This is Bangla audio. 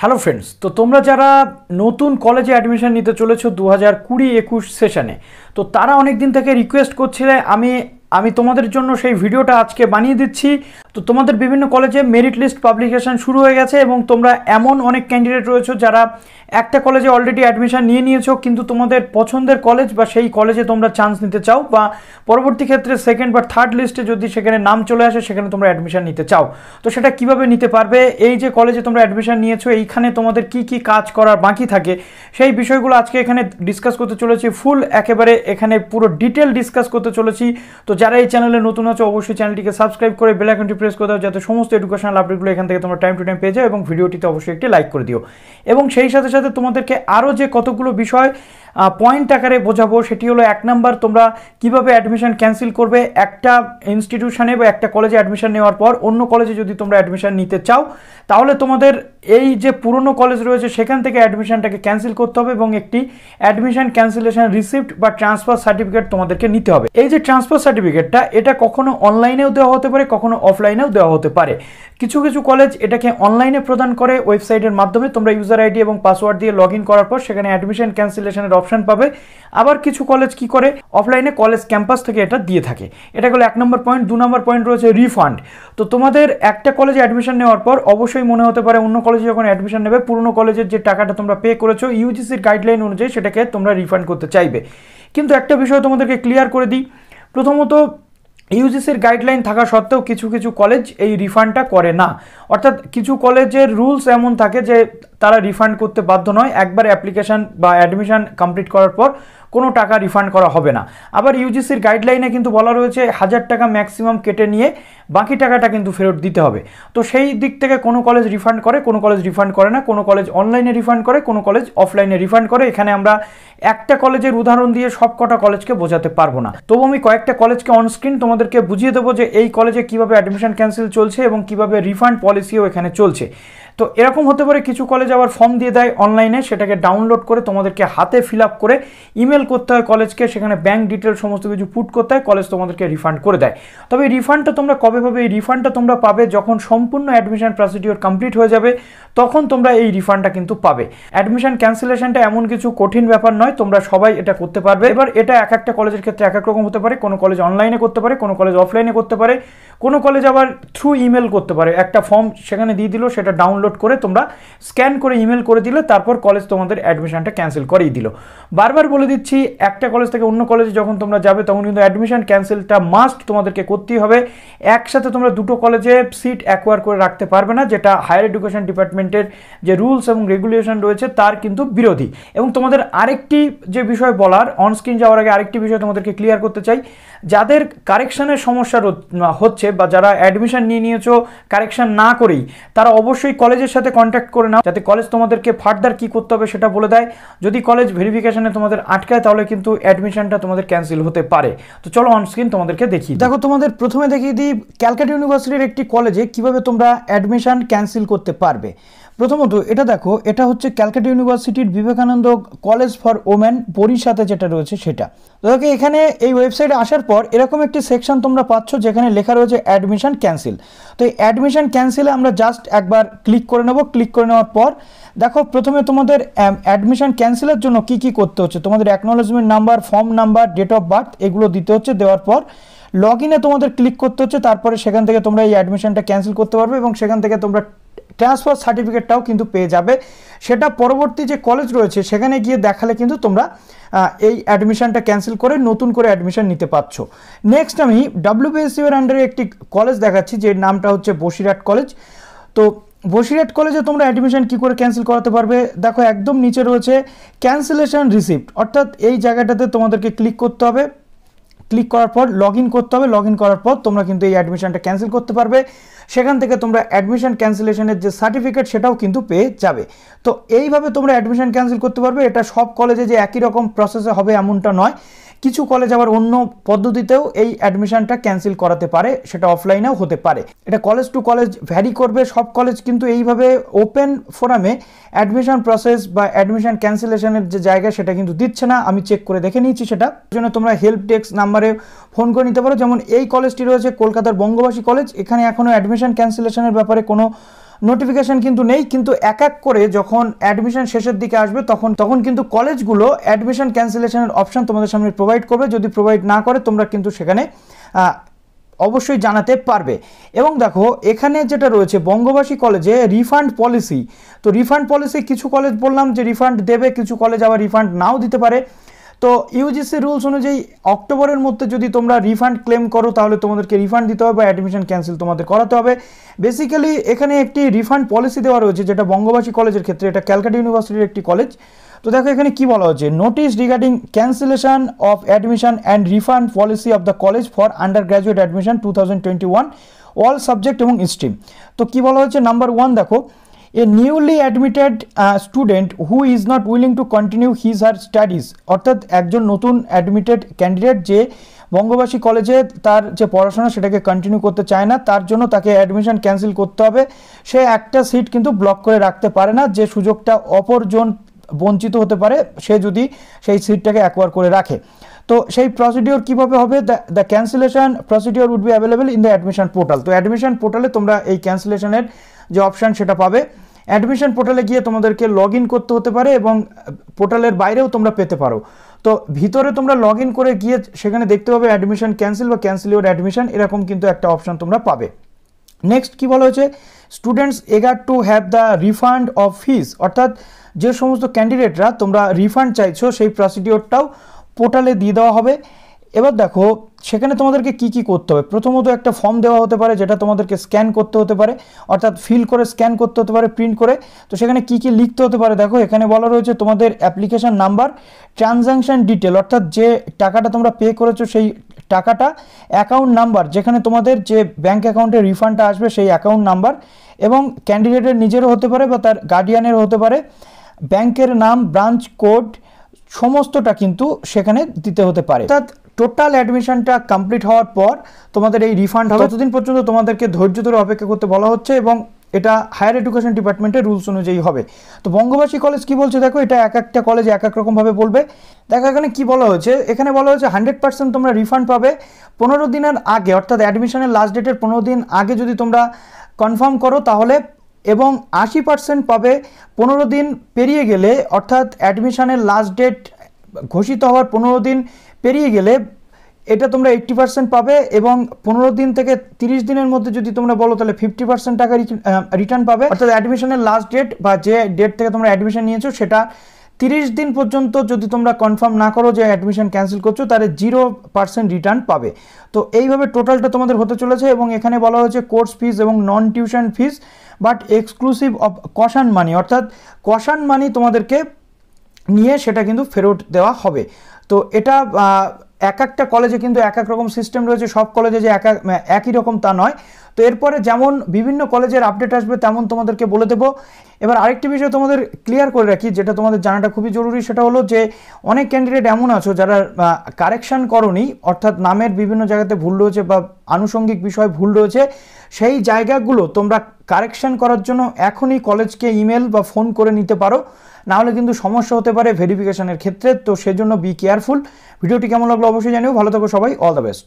হ্যালো ফ্রেন্ডস, তো তোমরা যারা নতুন কলেজে অ্যাডমিশন নিতে চলেছো 2020-21 সেশনে, তো তারা অনেক দিন থেকে রিকোয়েস্ট করছিলে আমি তোমাদের জন্য সেই ভিডিওটা আজকে বানিয়ে দিচ্ছি। তো তোমাদের বিভিন্ন কলেজে মেরিট লিস্ট পাবলিকেশন শুরু হয়ে গেছে এবং তোমরা এমন অনেক ক্যান্ডিডেট রয়েছো যারা একটা কলেজে অলরেডি অ্যাডমিশন নিয়েছো, কিন্তু তোমাদের পছন্দের কলেজ বা সেই কলেজে তোমরা চান্স নিতে চাও, বা পরবর্তী ক্ষেত্রে সেকেন্ড বা থার্ড লিস্টে যদি সেখানে নাম চলে আসে সেখানে তোমরা অ্যাডমিশন নিতে চাও। তো সেটা কিভাবে নিতে পারবে, এই যে কলেজে তোমরা অ্যাডমিশন নিয়েছো এইখানে তোমাদের কি কি কাজ করার বাকি থাকে, সেই বিষয়গুলো আজকে এখানে ডিসকাস করতে চলেছি। ফুল একেবারে এখানে পুরো ডিটেল ডিসকাস করতে চলেছি। তো যারা এই চ্যানেলে নতুন আছো অবশ্যই চ্যানেলটিকে সাবস্ক্রাইব করে বেল আইকনটি প্রেস করে দাও, যাতে সমস্ত এডুকেশনাল আপডেটগুলো এখান থেকে তোমরা টাইম টু টাইম পেয়ে যাও, এবং ভিডিওটিতে অবশ্যই একটি লাইক করে দিও। এবং সেই সাথে সাথে তোমাদেরকে আরও যে কতগুলো বিষয় পয়েন্ট আকারে বোঝাবো, সেটি হলো 1 নাম্বার, তোমরা কিভাবে অ্যাডমিশন ক্যান্সেল করবে একটা ইনস্টিটিউশনে বা একটা কলেজে অ্যাডমিশন নেওয়ার পর অন্য কলেজে যদি তোমরা অ্যাডমিশন নিতে চাও, তাহলে তোমাদের এই যে পুরনো কলেজ রয়েছে সেখান থেকে অ্যাডমিশনটাকে ক্যান্সেল করতে হবে এবং একটি অ্যাডমিশন ক্যান্সেলেশন রিসিপ্ট বা ট্রান্সফার সার্টিফিকেট তোমাদেরকে নিতে হবে। এই যে ট্রান্সফার সার্টিফিকেটটা, এটা কখনো অনলাইনেও দেওয়া হতে পারে, কখনো অফলাইনেও দেওয়া হতে পারে। কিছু কিছু কলেজ এটাকে অনলাইনে প্রদান করে ওয়েবসাইটের মাধ্যমে, তোমরা ইউজার আইডি এবং পাসওয়ার্ড দিয়ে লগ ইন করার পর সেখানে অ্যাডমিশন ক্যান্সেলেশনের অপশন পাবে। আবার কিছু কলেজ কি করে, অফলাইনে কলেজ ক্যাম্পাস থেকে এটা দিয়ে থাকে। এটা হলো 1 নম্বর পয়েন্ট। 2 নম্বর পয়েন্ট রয়েছে রিফান্ড। তো তোমাদের একটা কলেজে অ্যাডমিশন নেওয়ার পর অবশ্যই মনে হতে পারে অন্য কলেজে যখন অ্যাডমিশন নেবে পুরনো কলেজের যে টাকাটা তোমরা পে করেছো ইউজিসির গাইডলাইন অনুযায়ী সেটাকে তোমরা রিফান্ড করতে চাইবে। কিন্তু একটা বিষয় তোমাদেরকে ক্লিয়ার করে দিই, প্রথমত ইউজিসির গাইডলাইন থাকা সত্ত্বেও কিছু কিছু কলেজ এই রিফান্ডটা করে না। অর্থাৎ কিছু কলেজের রুলস এমন থাকে যে তারা রিফান্ড করতে বাধ্য নয়, একবার অ্যাপ্লিকেশন বা অ্যাডমিশন কমপ্লিট করার পর কোনো টাকা রিফান্ড করা হবে না। আবার ইউজিসির গাইডলাইনে কিন্তু বলা রয়েছে 1000 টাকা ম্যাক্সিমাম কেটে নিয়ে বাকি টাকাটা কিন্তু ফেরত দিতে হবে। তো সেই দিক থেকে কোনো কলেজ রিফান্ড করে, কোনো কলেজ রিফান্ড করে না, কোনো কলেজ অনলাইনে রিফান্ড করে, কোনো কলেজ অফলাইনে রিফান্ড করে। এখানে আমরা একটা কলেজের উদাহরণ দিয়ে সব কটা কলেজকে বোঝাতে পারবো না, তবু আমি কয়েকটা কলেজকে অনস্ক্রিন তোমাদেরকে বুঝিয়ে দেবো যে এই কলেজে কিভাবে অ্যাডমিশন ক্যান্সেল চলছে এবং কিভাবে রিফান্ড পলিসিও এখানে চলছে। তো এরকম হতে পারে কিছু কলেজ আবার ফর্ম দিয়ে দেয় অনলাইনে, সেটাকে ডাউনলোড করে তোমাদেরকে হাতে ফিল আপ করে ইমেল করতে হয় কলেজকে, সেখানে ব্যাঙ্ক ডিটেল সমস্ত কিছু পুট করতে হয়, কলেজ তোমাদেরকে রিফান্ড করে দেয়। তবে এই রিফান্ডটা তোমরা কবে পাবে? এই রিফান্ডটা তোমরা পাবে যখন সম্পূর্ণ অ্যাডমিশন প্রসিডিওর কমপ্লিট হয়ে যাবে, তখন তোমরা এই রিফান্ডটা কিন্তু পাবে। অ্যাডমিশন ক্যান্সেলেশনটা এমন কিছু কঠিন ব্যাপার নয়, তোমরা সবাই এটা করতে পারবে। এবার এটা এক একটা কলেজের ক্ষেত্রে এক এক রকম হতে পারে, কোনো কলেজ অনলাইনে করতে পারে, কোনো কলেজ অফলাইনে করতে পারে, কোনো কলেজ আবার থ্রু ইমেল করতে পারে। একটা ফর্ম সেখানে দিয়ে দিল, সেটা ডাউনলোড করে তোমরা স্ক্যান করে ইমেল করে দিলে তারপর কলেজ তোমাদের অ্যাডমিশনটা ক্যান্সেল করেই দিল। বারবার বলে দিচ্ছি, একটা কলেজ থেকে অন্য কলেজে যখন তোমরা যাবে তখন কিন্তু অ্যাডমিশন ক্যান্সেলটা মাস্ট তোমাদেরকে করতেই হবে। একসাথে তোমরা দুটো কলেজে সিট অ্যাকোয়ার করে রাখতে পারবে না, যেটা হায়ার এডুকেশন ডিপার্টমেন্টের যে রুলস এবং রেগুলেশন রয়েছে তার কিন্তু বিরোধী। এবং তোমাদের আরেকটি যে বিষয় বলার, অনস্ক্রিন যাওয়ার আগে আরেকটি বিষয় তোমাদেরকে ক্লিয়ার করতে চাই, যাদের কারেকশনের সমস্যা হচ্ছে বা যারা অ্যাডমিশন নিয়েছো কারেকশন না করেই, তারা অবশ্যই কলেজের সাথে কন্ট্যাক্ট করে নাও, যাতে কলেজ তোমাদেরকে ফার্দার কি করতে হবে সেটা বলে দেয়। যদি কলেজ ভেরিফিকেশনে তোমাদের আটকায় তাহলে কিন্তু অ্যাডমিশনটা তোমাদের ক্যান্সেল হতে পারে। তো চলো অনস্ক্রিন তোমাদেরকে দেখি। দেখো, তোমাদের প্রথমে দেখিয়ে দিই ক্যালকাটা ইউনিভার্সিটির একটি কলেজে কিভাবে তোমরা অ্যাডমিশন ক্যান্সেল করতে পারবে। প্রথমত এটা দেখো, এটা হচ্ছে ক্যালকাটা ইউনিভার্সিটির বিবেকানন্দ কলেজ ফর ওমেন বরিশাতে যেটা রয়েছে সেটা। তো দেখো, এখানে এই ওয়েবসাইটে আসার পর এরকম একটি সেকশন তোমরা পাচ্ছ যেখানে লেখা রয়েছে অ্যাডমিশন ক্যান্সেল। তো এই অ্যাডমিশন ক্যান্সেলে আমরা জাস্ট একবার ক্লিক করে নেব। ক্লিক করে নেওয়ার পর দেখো, প্রথমে তোমাদের অ্যাডমিশন ক্যান্সেলের জন্য কি কি করতে হচ্ছে, তোমাদের acknowledgement number, form number, date of birth এগুলো দিতে হচ্ছে। দেওয়ার পর লগ ইনে তোমাদের ক্লিক করতে হচ্ছে, তারপরে সেখান থেকে তোমরা এই অ্যাডমিশনটা ক্যান্সেল করতে পারবে এবং সেখান থেকে তোমরা ট্রান্সফার সার্টিফিকেটটাও কিন্তু পেয়ে যাবে। সেটা পরবর্তী যে কলেজ রয়েছে সেখানে গিয়ে দেখালে কিন্তু তোমরা এই অ্যাডমিশনটা ক্যান্সেল করে নতুন করে অ্যাডমিশন নিতে পারছো। নেক্সট আমি WBSU এর আন্ডারে একটি কলেজ দেখাচ্ছি, যে নামটা হচ্ছে বসিরহাট কলেজ। তো বসিরহাট কলেজে তোমরা অ্যাডমিশন কি করে ক্যান্সেল করাতে পারবে, দেখো একদম নিচে রয়েছে ক্যান্সেলেশন রিসিপ্ট। অর্থাৎ এই জায়গাটাতে তোমাদেরকে ক্লিক করতে হবে, ক্লিক করার পর লগ ইন করতে হবে। লগ ইন করার পর তোমরা কিন্তু এই অ্যাডমিশনটা ক্যান্সেল করতে পারবে। সেখান থেকে তোমরা অ্যাডমিশন ক্যান্সেলেশনের যে সার্টিফিকেট সেটাও কিন্তু পেয়ে যাবে। তো এইভাবে তোমরা অ্যাডমিশন ক্যান্সেল করতে পারবে। এটা সব কলেজে যে একই রকম প্রসেসে হবে এমনটা নয়, কিছু কলেজ আবার অন্য পদ্ধতিতেও এই অ্যাডমিশনটা ক্যান্সেল করাতে পারে, সেটা অফলাইনেও হতে পারে। এটা কলেজ টু কলেজ ভ্যারি করবে। সব কলেজ কিন্তু এইভাবে ওপেন ফোরামে অ্যাডমিশন প্রসেস বা অ্যাডমিশন ক্যান্সেলেশনের যে জায়গা সেটা কিন্তু দিচ্ছে না। আমি চেক করে দেখে নিয়েছি, সেটা জন্য তোমরা হেল্প ডেস্ক নাম্বারে ফোন করে নিতে পারো। যেমন এই কলেজটি রয়েছে কলকাতার বঙ্গবাসী কলেজ, এখানে এখনও অ্যাডমিশন ক্যান্সেলেশনের ব্যাপারে কোনো নোটিফিকেশন কিন্তু নেই, কিন্তু এক এক করে যখন অ্যাডমিশন শেষের দিকে আসবে তখন কিন্তু কলেজগুলো অ্যাডমিশন ক্যান্সেলেশনের অপশন তোমাদের সামনে প্রোভাইড করবে। যদি প্রোভাইড না করে তোমরা কিন্তু সেখানে অবশ্যই জানাতে পারবে। এবং দেখো এখানে যেটা রয়েছে বঙ্গবাসী কলেজে রিফান্ড পলিসি, তো রিফান্ড পলিসি কিছু কলেজ বললাম যে রিফান্ড দেবে, কিছু কলেজ আবার রিফান্ড নাও দিতে পারে। তো ইউজিসি রুলস অনুযায়ী অক্টোবরের মধ্যে যদি তোমরা রিফান্ড ক্লেম করো তাহলে তোমাদেরকে রিফান্ড দিতে হবে বা অ্যাডমিশন ক্যান্সেল তোমাদের করাতে হবে। বেসিক্যালি এখানে একটি রিফান্ড পলিসি দেওয়া রয়েছে যেটা বঙ্গবাসী কলেজের ক্ষেত্রে, এটা ক্যালকাটা ইউনিভার্সিটির একটি কলেজ। তো দেখো এখানে কি বলা হচ্ছে, notice regarding cancellation of admission and refund policy of the college for undergraduate admission 2021 all subject এবং স্ট্রিম। তো কি বলা হচ্ছে, নাম্বার 1 দেখো, a newly admitted student who is not willing to continue his her studies, অর্থাৎ একজন নতুন অ্যাডমিটেড ক্যান্ডিডেট যে বঙ্গবাসী কলেজে তার যে পড়াশোনা সেটাকে কন্টিনিউ করতে চায় না, তার জন্য তাকে অ্যাডমিশন ক্যান্সেল করতে হবে। সে একটা সিট কিন্তু ব্লক করে রাখতে পারে না, যে সুযোগটা অপরজন বঞ্চিত হতে পারে সে যদি সেই সিটটাকে অ্যাকোয়ার করে রাখে। তো সেই প্রসিডিওর কীভাবে হবে, the cancellation procedure would be available in the admission portal. তো অ্যাডমিশন পোর্টালে তোমরা এই ক্যান্সেলেশনের যে অপশান সেটা পাবে। অ্যাডমিশন পোর্টালে গিয়ে তোমাদেরকে লগ ইন করতে হতে পারে এবং পোর্টালের বাইরেও তোমরা পেতে পারো। তো ভিতরে তোমরা লগ ইন করে গিয়ে সেখানে দেখতে পাবে অ্যাডমিশন ক্যান্সেল বা ক্যান্সেল ইউর অ্যাডমিশন, এরকম কিন্তু একটা অপশান তোমরা পাবে। নেক্সট কি বলা হয়েছে, students eager to have the refund of fees, অর্থাৎ যে সমস্ত ক্যান্ডিডেটরা তোমরা রিফান্ড চাইছো সেই প্রসিডিওরটাও পোর্টালে দিয়ে দেওয়া হবে। এবার দেখো সেখানে তোমাদেরকে কি কি করতে হবে। প্রথমত একটা ফর্ম দেওয়া হতে পারে যেটা তোমাদেরকে স্ক্যান করতে হতে পারে, অর্থাৎ ফিল করে স্ক্যান করতে হতে পারে, প্রিন্ট করে। তো সেখানে কি কি লিখতে হতে পারে দেখো, এখানে বলা রয়েছে তোমাদের অ্যাপ্লিকেশন নাম্বার, ট্রানজ্যাকশন ডিটেল অর্থাৎ যে টাকাটা তোমরা পে করেছো সেই টাকাটা, অ্যাকাউন্ট নাম্বার যেখানে তোমাদের যে ব্যাঙ্ক অ্যাকাউন্টে রিফান্ডটা আসবে সেই অ্যাকাউন্ট নাম্বার, এবং ক্যান্ডিডেটের নিজেরও হতে পারে বা তার গার্ডিয়ানেরও হতে পারে, ব্যাংকের নাম, ব্রাঞ্চ কোড, সমস্তটা কিন্তু সেখানে দিতে হতে পারে। অর্থাৎ টোটাল অ্যাডমিশনটা কমপ্লিট হওয়ার পর তোমাদের এই রিফান্ড হবে, ততদিন পর্যন্ত তোমাদেরকে ধৈর্য ধরে অপেক্ষা করতে বলা হচ্ছে এবং এটা হায়ার এডুকেশন ডিপার্টমেন্টের রুলস অনুযায়ী হবে। তো বঙ্গবাসী কলেজ কি বলছে দেখো, এটা এক একটা কলেজ এক এক রকমভাবে বলবে। দেখো এখানে কি বলা হয়েছে, এখানে বলা হয়েছে 100% তোমরা রিফান্ড পাবে 15 দিনের আগে, অর্থাৎ অ্যাডমিশনের লাস্ট ডেটের 15 দিন আগে যদি তোমরা কনফার্ম করো তাহলে, এবং 80% পাবে 15 দিন পেরিয়ে গেলে, অর্থাৎ অ্যাডমিশনের লাস্ট ডেট ঘোষিত হওয়ার 15 দিন পেরিয়ে গেলে এটা তোমরা 80% পাবে, এবং 15 দিন থেকে 30 দিনের মধ্যে যদি তোমরা বলো তাহলে 50% টাকা রিটার্ন পাবে। অর্থাৎ অ্যাডমিশনের লাস্ট ডেট বা যে ডেট থেকে তোমরা অ্যাডমিশন নিয়েছো সেটা 30 দিন পর্যন্ত যদি তোমরা কনফার্ম না করো যে অ্যাডমিশন ক্যান্সেল করছো তাহলে 0% রিটার্ন পাবে। তো এইভাবে টোটালটা তোমাদের হতে চলেছে। এবং এখানে বলা হয়েছে কোর্স ফিস এবং non tuition fees but exclusive of caution money, অর্থাৎ কশান মানি তোমাদেরকে নিয়ে সেটা কিন্তু ফেরত দেওয়া হবে। তো এটা এক একটা কলেজে কিন্তু এক এক রকম সিস্টেম রয়েছে, সব কলেজে যে একই রকম তা নয়। তো এরপরে যেমন বিভিন্ন কলেজের আপডেট আসবে তেমন তোমাদেরকে বলে দেবো। এবার আরেকটি বিষয় তোমাদের ক্লিয়ার করে রাখি, যেটা তোমাদের জানাটা খুবই জরুরি, সেটা হলো যে অনেক ক্যান্ডিডেট এমন আছো যারা কারেকশান করোনি, অর্থাৎ নামের বিভিন্ন জায়গাতে ভুল রয়েছে বা আনুষঙ্গিক বিষয় ভুল রয়েছে, সেই জায়গাগুলো তোমরা কারেকশান করার জন্য এখনই কলেজকে ইমেল বা ফোন করে নিতে পারো, নাহলে কিন্তু সমস্যা হতে পারে ভেরিফিকেশনের ক্ষেত্রে। তো সেজন্য বি কেয়ারফুল। ভিডিওটি কেমন লাগলো অবশ্যই জানিও। ভালো থাকো সবাই, অল দ্য বেস্ট।